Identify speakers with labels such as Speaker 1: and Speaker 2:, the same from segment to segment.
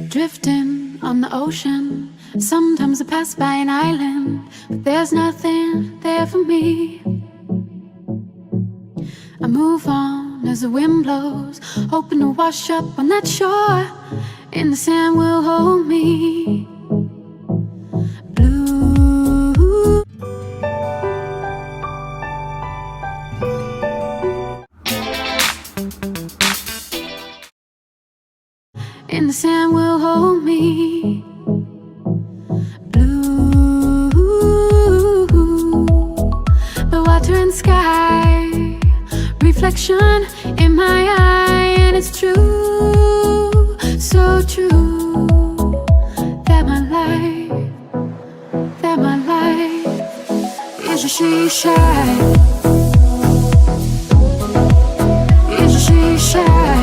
Speaker 1: Drifting on the ocean, sometimes I pass by an island, but there's nothing there for me. I move on as the wind blows, hoping to wash up on that shore, and the sand will hold me. Blue. And the sand will hold me. Blue. The water and sky, reflection in my eye, and it's true, so true, that my life is a she shy. Is a she shy.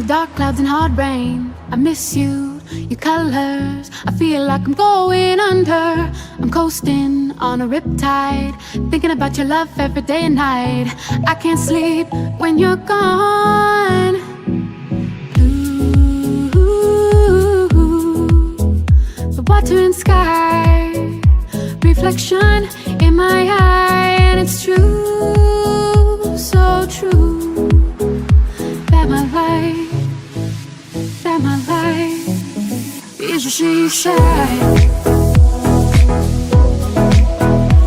Speaker 1: Dark clouds and hard rain, I miss you, your colors. I feel like I'm going under. I'm coasting on a riptide, thinking about your love every day and night. I can't sleep when you're gone. Ooh, the water and sky, reflection in my eye, and it's true, so true, that my life is a she shy.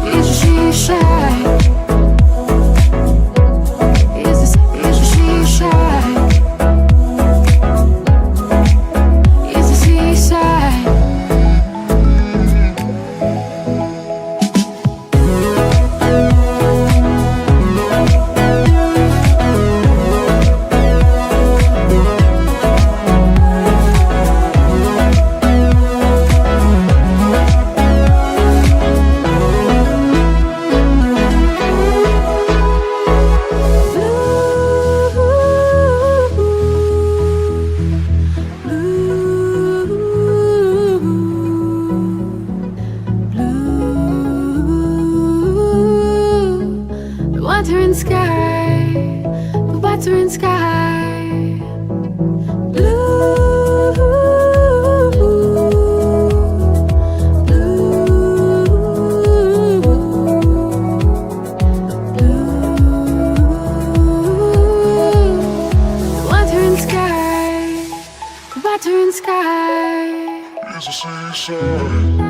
Speaker 1: Is a she shy. Is a she shy. Is a seaside. Water and sky, the water and sky. Blue, blue, blue. The water and sky, the water and sky. Is a seaside.